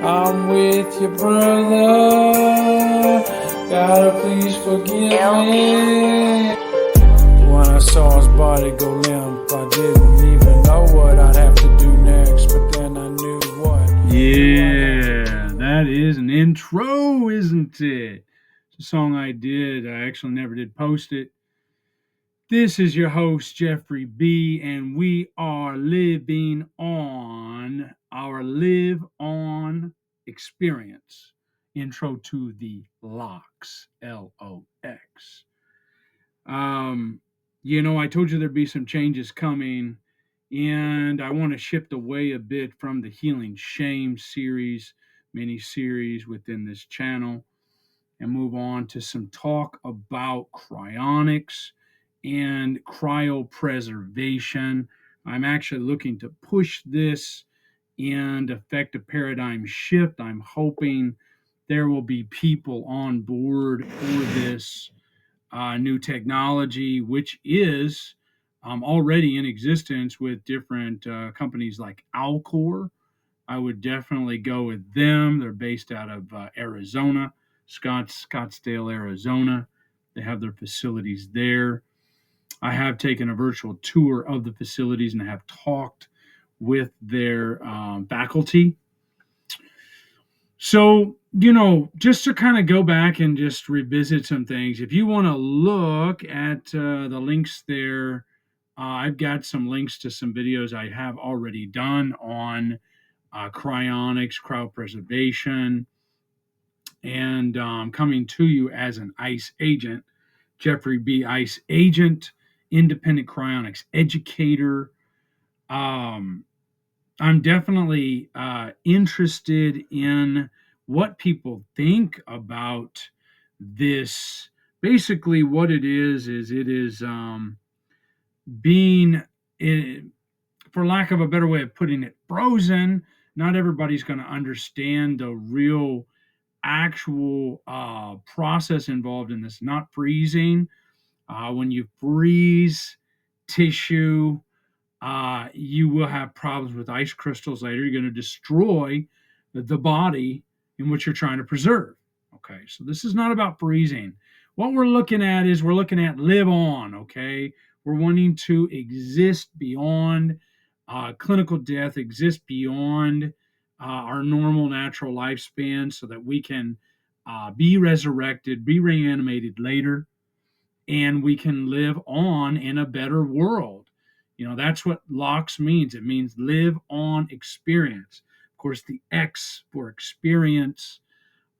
I'm with your brother. Gotta please forgive me. When I saw his body go limp, I didn't even know what I'd have to do next, but then I knew what. Yeah, that is an intro, isn't it? It's a song I did. I actually never did post it. This is your host, Jeffrey B., and we are living on our Live On experience. Intro to the LOX, LOX. Um, I told you there'd be some changes coming, and I want to shift away a bit from the Healing Shame series, mini series within this channel, and move on to some talk about cryonics and cryopreservation. I'm actually looking to push this and affect a paradigm shift. I'm hoping there will be people on board for this new technology, which is already in existence with different companies like Alcor. I would definitely go with them. They're based out of Arizona, Scottsdale, Arizona. They have their facilities there. I have taken a virtual tour of the facilities and have talked with their faculty. So, just to kind of go back and just revisit some things, if you want to look at the links there, I've got some links to some videos I have already done on cryonics, cryopreservation, and coming to you as an ICE agent, Jeffrey B. ICE agent, independent cryonics educator. Um, I'm definitely interested in what people think about this. Basically, what it is it is being, for lack of a better way of putting it, frozen. Not everybody's going to understand the real, actual process involved in this. Not freezing. When you freeze tissue, you will have problems with ice crystals later. You're going to destroy the body in which you're trying to preserve. Okay, so this is not about freezing. What we're looking at is we're looking at live on. Okay, we're wanting to exist beyond clinical death, exist beyond our normal natural lifespan, so that we can be resurrected, be reanimated later, and we can live on in a better world. That's what LOX means. It means live on experience. Of course, the X for experience.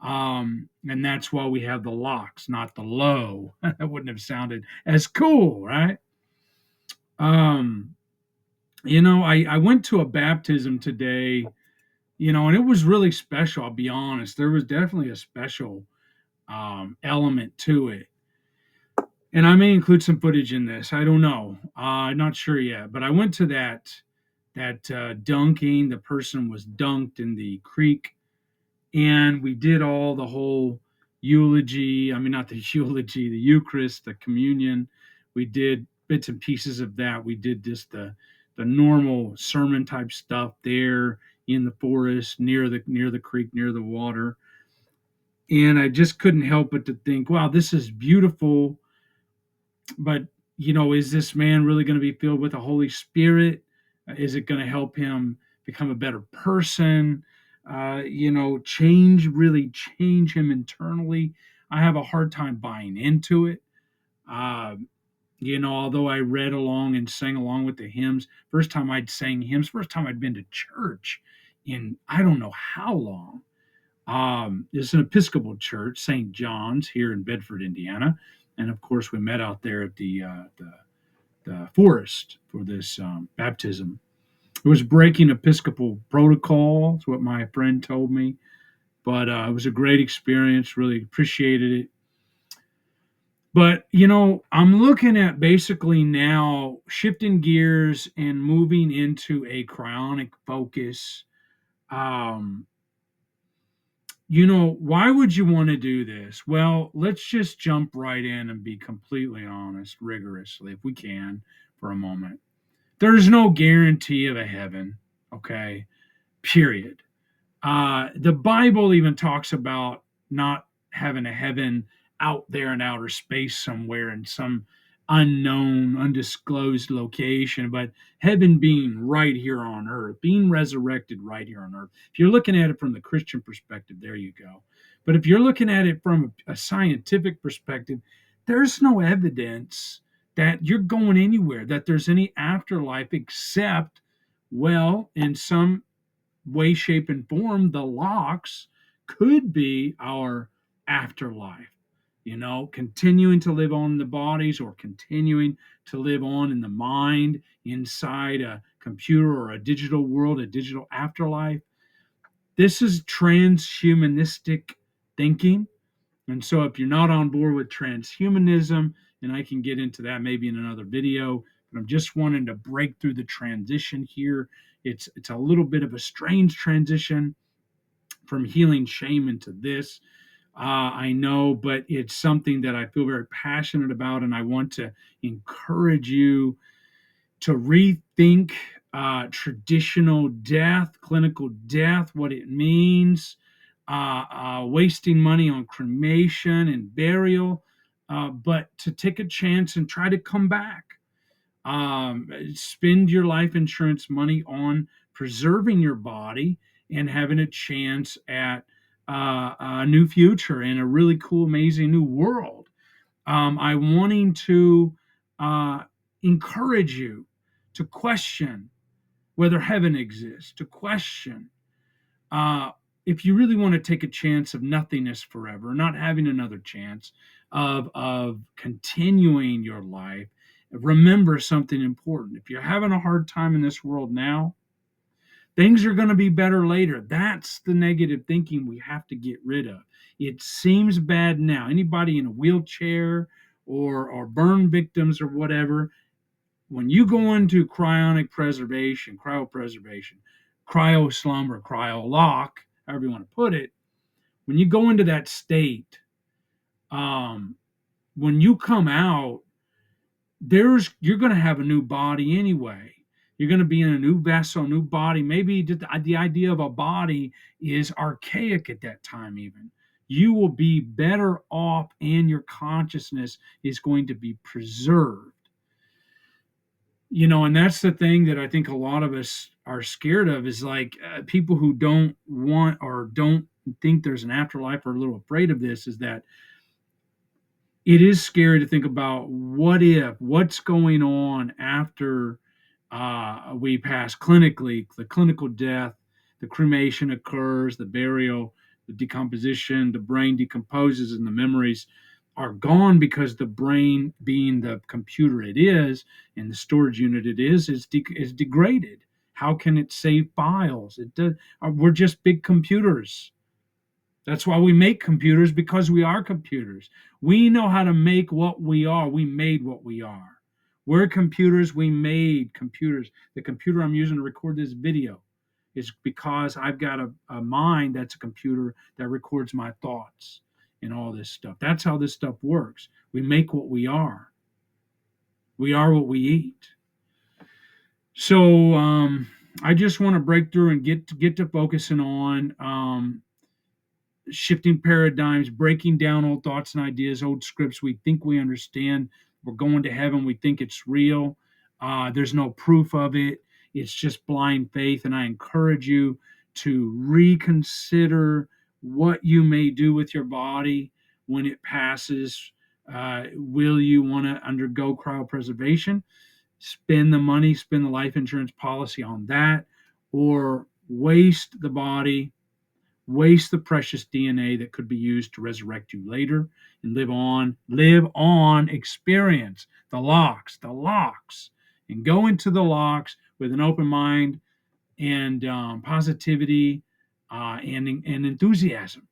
And that's why we have the LOX, not the low. That wouldn't have sounded as cool, right? I went to a baptism today, and it was really special. I'll be honest. There was definitely a special element to it. And I may include some footage in this. I don't know. Not sure yet. But I went to that dunking. The person was dunked in the creek, and we did all the whole eulogy. I mean, not the eulogy, the Eucharist, the communion. We did bits and pieces of that. We did just the normal sermon type stuff there in the forest near the creek, near the water. And I just couldn't help but to think, wow, this is beautiful. But is this man really going to be filled with the Holy Spirit? Is it going to help him become a better person? Change him internally? I have a hard time buying into it. uh, Although I read along and sang along with the hymns, first time I'd sang hymns, first time I'd been to church in I don't know how long. It's an Episcopal church, St. John's, here in Bedford, Indiana, and of course we met out there at the forest for this baptism. It was breaking Episcopal protocol, is what my friend told me, but it was a great experience. Really appreciated it. But I'm looking at basically now shifting gears and moving into a cryonic focus. Um, why would you want to do this? Well, let's just jump right in and be completely honest, rigorously, if we can, for a moment. There's no guarantee of a heaven, okay? Period. The Bible even talks about not having a heaven out there in outer space somewhere in some unknown, undisclosed location, but heaven being right here on earth, being resurrected right here on earth. If you're looking at it from the Christian perspective, there you go. But if you're looking at it from a scientific perspective, there's no evidence that you're going anywhere, that there's any afterlife except, well, in some way, shape, and form, the LOX could be our afterlife. Continuing to live on in the bodies or continuing to live on in the mind inside a computer or a digital world, a digital afterlife. This is transhumanistic thinking. And so, if you're not on board with transhumanism, and I can get into that maybe in another video, but I'm just wanting to break through the transition here. It's a little bit of a strange transition from healing shame into this. I know, but it's something that I feel very passionate about, and I want to encourage you to rethink traditional death, clinical death, what it means, wasting money on cremation and burial, but to take a chance and try to come back. Spend your life insurance money on preserving your body and having a chance at a new future and a really cool, amazing new world. I'm wanting to encourage you to question whether heaven exists, to question uh, if you really want to take a chance of nothingness forever, not having another chance of continuing your life. Remember something important. If you're having a hard time in this world now, things are going to be better later. That's the negative thinking we have to get rid of. It seems bad now. Anybody in a wheelchair or burn victims or whatever, when you go into cryopreservation, cryo slumber, cryo lock, however you want to put it, when you go into that state, um, when you come out, you're going to have a new body anyway. You're going to be in a new vessel, new body. Maybe the idea of a body is archaic at that time, even. You will be better off, and your consciousness is going to be preserved. And that's the thing that I think a lot of us are scared of is like people who don't want or don't think there's an afterlife or are a little afraid of this is that it is scary to think about what's going on after we pass clinically, the clinical death, the cremation occurs, the burial, the decomposition, the brain decomposes and the memories are gone because the brain, being the computer it is and the storage unit it is degraded. How can it save files? We're just big computers. That's why we make computers, because we are computers. We know how to make what we are. We made what we are. We're computers. We made computers. The computer I'm using to record this video is because I've got a mind that's a computer that records my thoughts and all this stuff. That's how this stuff works. We make what we are. We are what we eat. So I just want to break through and get to focusing on shifting paradigms, breaking down old thoughts and ideas, old scripts we think we understand. We're going to heaven. We think it's real. There's no proof of it. It's just blind faith. And I encourage you to reconsider what you may do with your body when it passes. Will you want to undergo cryopreservation? Spend the money, spend the life insurance policy on that, or waste the body, waste the precious DNA that could be used to resurrect you later and live on, experience the LOX, and go into the LOX with an open mind and positivity and enthusiasm,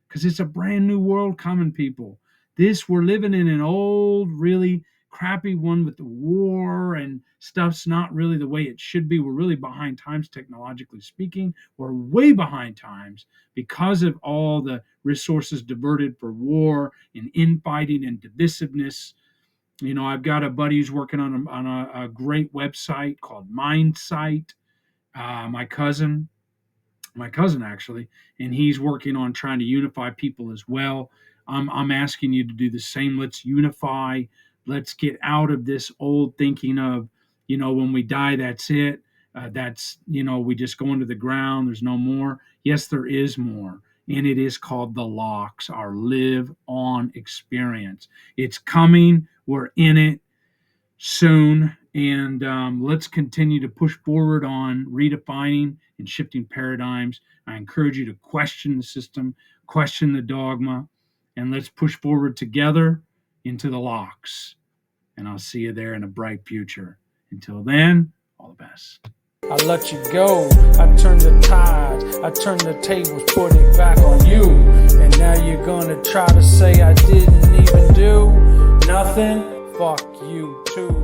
because it's a brand new world coming, people. We're living in an old, really crappy one with the war and stuff's not really the way it should be. We're really behind times, technologically speaking. We're way behind times because of all the resources diverted for war and infighting and divisiveness. I've got a buddy who's working on a great website called Mindsight, my cousin, my cousin actually, and he's working on trying to unify people as well. I'm asking you to do the same. Let's unify. Let's get out of this old thinking of, when we die, that's it. That's, we just go into the ground. There's no more. Yes, there is more. And it is called the LOX, our live on experience. It's coming. We're in it soon. And let's continue to push forward on redefining and shifting paradigms. I encourage you to question the system, question the dogma, and let's push forward together into the LOX. And I'll see you there in a bright future. Until then, all the best. I let you go, I turned the tides, I turned the tables, put it back on you. And now you're gonna try to say I didn't even do nothing? Fuck you too.